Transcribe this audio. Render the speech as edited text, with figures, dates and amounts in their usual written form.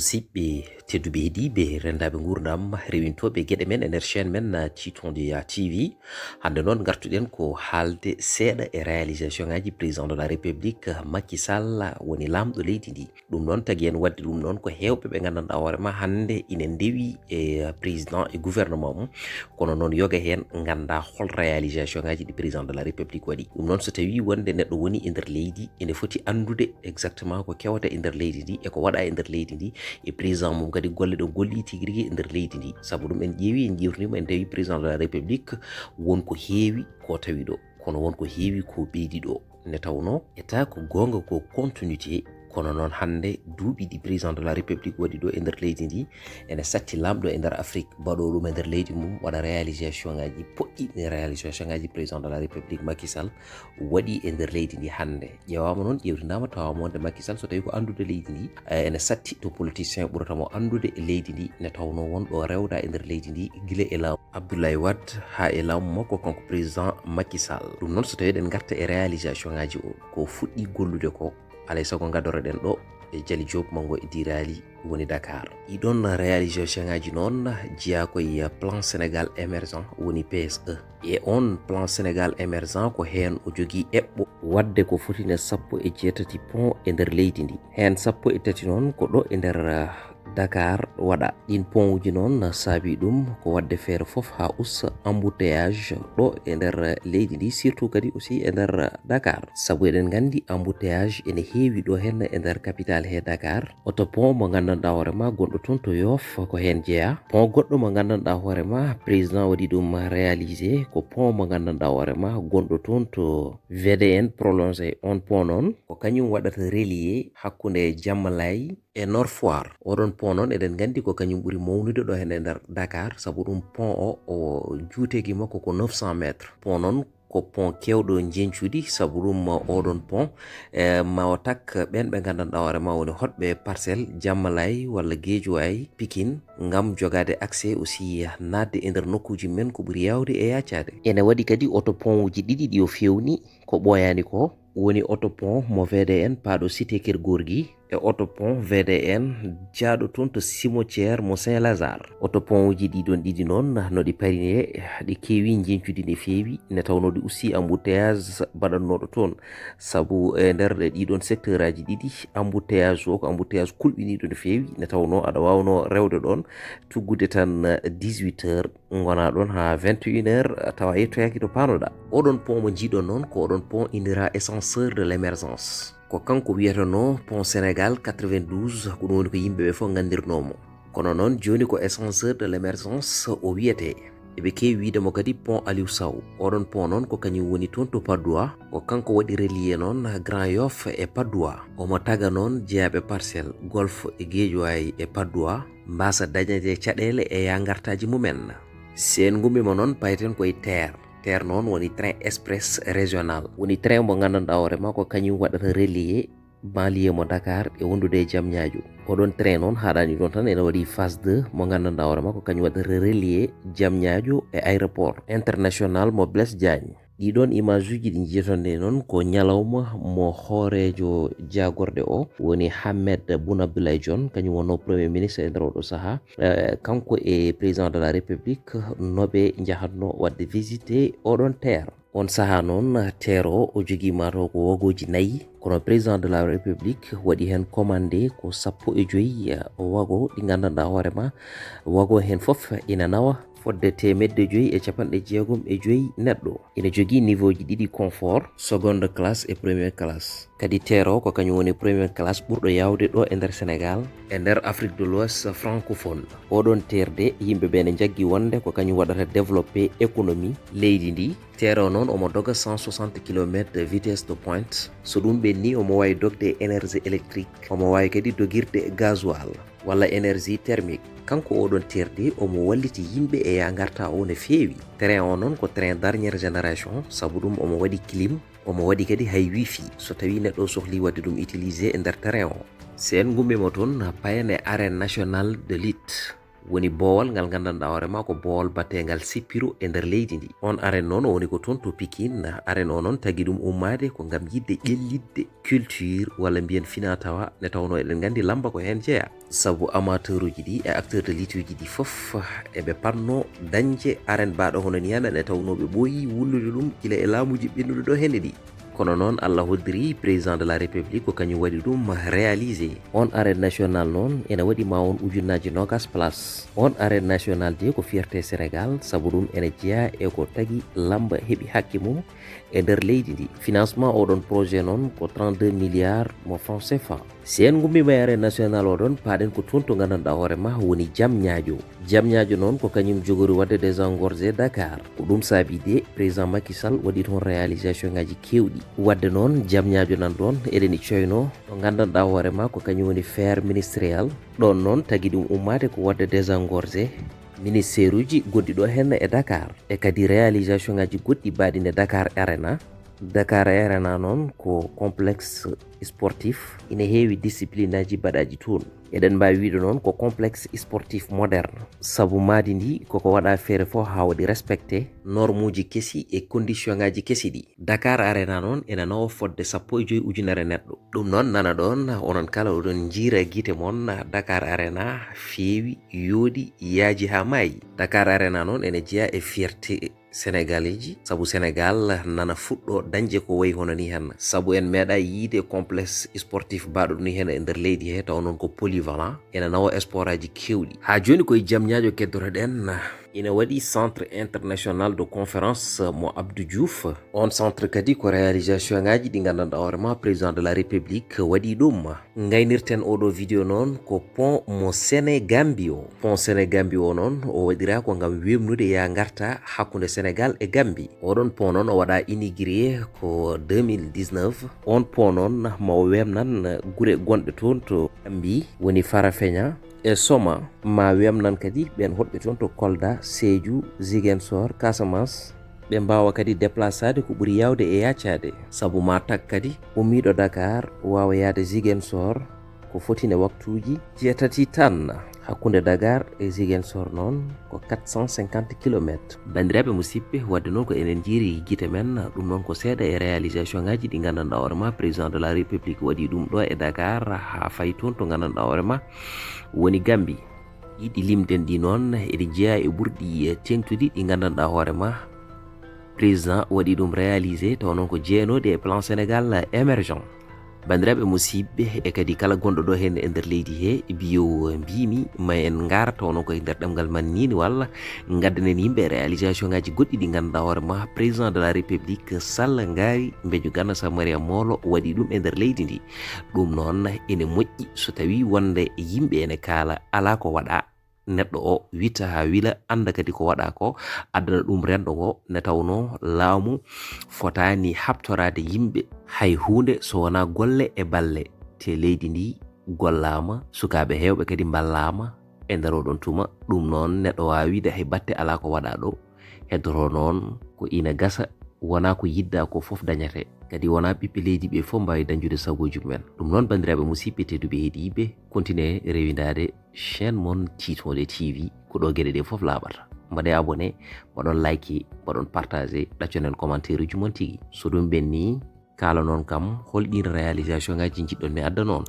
musidɓe tedduɓe heeɗiɓe rendaɓe gurdam rewintoɓe gueɗe men e nder chaine men Titonde TV. hande noon gartuɗen ko haalde seeɗa e réalisation ngaji président de la république Macky Sall woni lamɗo leydi ndi. ɗum noon tagui en wadde ɗum noon ko hewɓe ɓe gandanɗa hoorema hande ina ndewi e président e gouvernement mum, kono noon yoga hen ganda hol réalisation ngaji ɗi président de la république waɗi. ɗum noon so tawi wonde neɗɗo woni e nder leydi ene foti andude exactement ko kewata e nder leydi ndi e ko waɗa e nder leydi ndi, e président mum kadi golle ɗo golli tigui rigui e nder leydi ndi. Saabu ɗum en ƴeewi en jiwtinima en tawi président de la république wonko heewi ko tawi ɗo, kono wonko heewi ko ɓeydi ɗo. nde tawno eta ko gonga ko continuité, kono noon hande duuɓi ɗi président de la république waɗi ɗo e nder leydi ndi ene satti lamɗo e nder Afrique baɗo ɗum e nder leydi mum waɗa réalisation ngaji poɗɗi réalisation ngaji président de la république Macky Sall waɗi e nder leydi ndi. hande ƴewama noon ƴewtinama tawama wonde Macky Sall so tawi ko andude leydi ndi ene satti to politicien ɓuuratamo andude e leydi ndi, nde tawno wonɗo rewda e nder leydi ndi guila e laamu Abdoulaye Wade ha e laamu makko kanko président Macky Sall. ɗum noon so tawi eɗen garta e réalisation ngaji o ko fuɗɗi gollude ko, alay sago gaddoreɗen ɗo e Jali Diop mango e Dirali woni Dakar. ɗiɗon réalisation ngaji noon jeeya koye plan Sénégal émergent woni PSE, e on plan Sénégal émergent ko hen o jogui eɓɓo wadde ko fotine 17 pont e nder leydi ndi. hen 13 noon ko ɗo e nder Dakar waɗa. ɗin pont uji noon saabi ɗum ko wadde feere foof ha usta embouteillage ɗo e nder leydi ndi, surtout kadi aussi e nder Dakar. Saabu eɗen gandi embouteillage ene heewi ɗo hen e nder capitale he Dakar. Oto pont mo gandanɗa hoorema gonɗo toon to Yoff ko hen jeeya. pont goɗɗo mo gandanɗa hoorema président waɗi ɗum réalisé ko pont mo gandanɗa hoorema gonɗo toon to VDN prolongé. on pont noon ko kañum waɗata relier hakkude Diamalaye e Nord Foire. oɗon pont noon eɗen gandi ko kañum ɓuuri mawnude ɗo hen e nder Dakar, saabu ɗum pont o juutegi makko ko 900 métres. pont noon ko pont kewɗo jencude, saabu ɗum oɗon pont ma o tak ɓen ɓe gandanɗa hoorema woni hotɓe Parcelles, Diamalaye walla Guédiawaye, Pikine, ngam jogade accès aussi nadde e nder nokkuji men ko ɓuuri yawde e yaccade. ene waɗi kadi auto pont uji ɗiɗi ɗi o fewni ko ɓooyani ko woni auto pont mo VDN paaɗo cité Keur Gorgui e auto pont VDN jaaɗo toon to cimetiére mo Saint-Lazare. auto pont uji ɗiɗon ɗiɗi noon no ɗi parine ɗi keewi jencude ne feewi, ne tawno ɗi aussi embouteillage baɗannoɗo toon, saabu e nder ɗiɗon secteur aji ɗiɗi embouteillage o ko embouteillage kulɓiniɗo no feewi, ne tawno aɗa wawno rewde ɗon tuggude tan 18 heures gona ɗon ha 21 heures tawa yettoyaki to panoɗa. oɗon pont mo jiiɗon noon ko oɗon pont indira ascenseur de l'émergence, ko kanko wiyeteno pont Sénégal 92, ko ɗum woni ko yimɓeɓe fof gandirnomo. kono noon joni ko ascenseur de l'émergence o wiyete. eɓe kewi widemo kadi pont Aliou Sow. oɗon pont noon ko kañum woni toon to Patte d'Oie, ko kanko waɗi relier noon Grand Yoff e Patte d'Oie. omo taga noon jeeyaɓe Parcelles, Golf e Guédiawaye e Patte d'Oie mbasa dañade caɗele e yangartaji mumen. sen gummima noon payten koye terre noon woni train express régional, woni train mo gandanɗa hoorema ko kañum waɗata relier banlieue mo Dakar e wondude e Diamniadio. oɗon train noon haɗani ɗon tan ene waɗi phase 2 mo gandanɗa hoorema ko kañum waɗata relier Diamniadio e aéroport international mo Blaise Diagne. ɗiɗon image uji ɗi jiitonde noon ko ñalawma mo hoorejo jagorde o woni Hammed Boun Abdallah Dionne, kañum wonno premier ministre e nder oɗo saaha. kanko e président de la république noɓe jahatno wadde visité oɗon terre. on saaha noon terre o jogui mataw ko wagoji 4, kono président de la république waɗi hen commandé ko 15 wago ɗi gandanɗa hoorema wago hen foof ina nawa fodde 165 neɗɗo. ene jogui niveau ji ɗiɗi confort, seconde classe et première classe. kadi terre o ko kañum woni première classe ɓurɗo yawde ɗo e nder Sénégal e nder Afrique de l'Ouest francophone. oɗon terre de yimɓeɓe ne jaggui wonde ko kañum waɗata développé économie leydi ndi. terre o noon omo doga 160 km de vitesse de pointe, so ɗum ɓenni omo wawi dogde énergie électrique, omo wawi kadi dogirde gasoil walla énergie thermique. kanko oɗon terre omo walliti yimɓe e ya garta o no feewi. train o noon ko train dernière génération, saabu ɗum omo waɗi clim, omo waɗi kadi hay wifi so tawi neɗɗo sohli wadde ɗum utilisé e nder train o. sen gummima toon payane arène nationale de lutte woni boowal ngal gandanɗa hoorema ko boowal battegal sippiro e nder leydi ndi. On arène noon woni ko toon to Pikine. Arène o noon tagui ɗum ummade ko gam yidde ƴellidde culture walla mbiyen fina tawa nde tawno eɗen gandi lamba ko hen jeeya, saabu amateur uji ɗi e acteur de lutte uji ɗi foof eɓe panno dañde arène baɗo hono ni yana nde tawno ɓe ɓooyi wullude ɗum gila e laamuji ɓennuɗe ɗo henne ɗi. kono noon Allah hoddiri président de la république ko kañum waɗi ɗum réalisé. On arène nationale noon ene waɗi ma won ujunnaji nogas place. On arène nationale de ko fierté Sénégal saabu ɗum ene jeeya e ko tagui lamba heeɓi hakke mum e nder leydi ndi. Financement oɗon projet noon ko 32 milliards mo franc CFA. si en gummima e arène national oɗon paɗen ko toon to gandanɗa hoorema woni Diamniadio noon ko kañum jogori wadde désengorgé Dakar. ko ɗum saabi de président Macky Sall waɗi toon réalisation ngaji kewɗi. wadde noon Diamniadio nan ɗon eɗeni coyno to gandanɗa hoorema ko kañum woni faire ministériel. ɗon noon tagui ɗum ummade ko wadde désengorgé ministére uji goɗɗi ɗo henna e Dakar e kadi réalisation ngaji goɗɗi baɗi nde Dakar Arena noon ko complexe sportif ina heewi discipline aji baɗaji toon. eɗen mbawi wiide noon ko complexe sportif moderne saabu maadi ndi koko waɗa feere fof ha waɗi respecté norme uji kesi e condition ngaji kesi ɗi. Dakar Arena noon ene nawa fodde 15 ujunere neɗɗo. ɗum noon nana ɗon onon kala oɗon jiira guite mon Dakar Arena feewi yoodi yaaji ha maayi. Dakar Arena noon ene jeeya e fierté sénégalais sabu Sénégal nana fuɗɗo dañde ko wayi hono ni hen sabu en meeɗa yiide complexe sportif baɗo ni hen e nder leydi he taw noon ko polyvalent ene nawa sport aji kewɗi. ha joni koye Diamniadio keddoroɗen ina waɗi centre international de conférence mo Abdou Diouf. on centre kadi ko réalisation ngaji ɗi gandanɗa hoorema président de la république waɗi ɗum. gaynirten oɗo vidéo noon ko pont mo Sénégambie o. pont Sénégambie o noon o waɗira ko gam wemnude ya garta hakkude Sénégal e Gambie. oɗon pont noon o waɗa inauguré ko 2019. on pont noon mawo wemnan guure gonɗe toon to Gambie woni Farafeña e Soma, ma wemnan kadi ɓen hoɗɓe toon to Kolda, Sédhiou, Ziguinchor, Casamance ɓe mbawa kadi déplacade ko ɓuuri yawde e yaccade saabu ma tak kadi ummiɗo Dakar wawa yaade Ziguinchor ko fotine waktuji 7 tan. hakkunde Dakar e Ziguinchor noon ko 450 km. bandiraɓe musidɓe wadde noon ko enen jiiri guite men ɗum noon ko seeɗa e réalisation ngaji ɗi gandanɗa hoorema président de la république waɗi ɗum ɗo e Dakar ha fayi toon to gandanɗa hoorema woni Gambie. yiɗi limden ɗi noon eɗi jeeya e ɓurɗi tengtuɗi ɗi gandanɗa hoorema président waɗi ɗum réalisé taw noon ko jeenode e plan Sénégal émergent. bandiraɓe musidɓe e kadi kala gonɗo ɗo hen e nder leydi he biyo mbimi ma en gara tawno koye nder ɗemgal man nini walla gaddanen yimɓe réalisation ngaji goɗɗi ɗi ganduɗa hoorema président de la république Sall ngaari mbejo Gana Samaria Molo waɗi ɗum e nder leydi ndi. ɗum noon ene moƴƴi so tawi wonde yimɓe ene kaala ala ko waɗa neɗɗo o wita ha wila anda kadi ko waɗa ko addana ɗum renɗo ngo nde tawno laamu fotani habtorade yimɓe hay hunde so wona golle e balle te leydi ndi gollama sukaɓe hewɓe kadi ballama e nder oɗon tuma. ɗum noon neɗɗo wawi wide hay batte ala ko waɗa ɗo heddoro noon ko ina gasa wona ko yidda ko foof dañate kadi wona ɓiɓɓe leydi ɓe fof mbawi dañjude sagoji mumen. ɗum noon bandiraɓe musidɓe tedduɓe heeɗiɓe continue rewidade chaîne mon Titonde TV ko ɗo gueɗe ɗe foof laaɓata. mbaɗe abonné, mbaɗon like, mbaɗon partagé, ɗacconen commentaire uji mon tigui. so ɗum ɓenni kala noon kam holɗin réalisation ngaji jiɗɗon mi adda noon.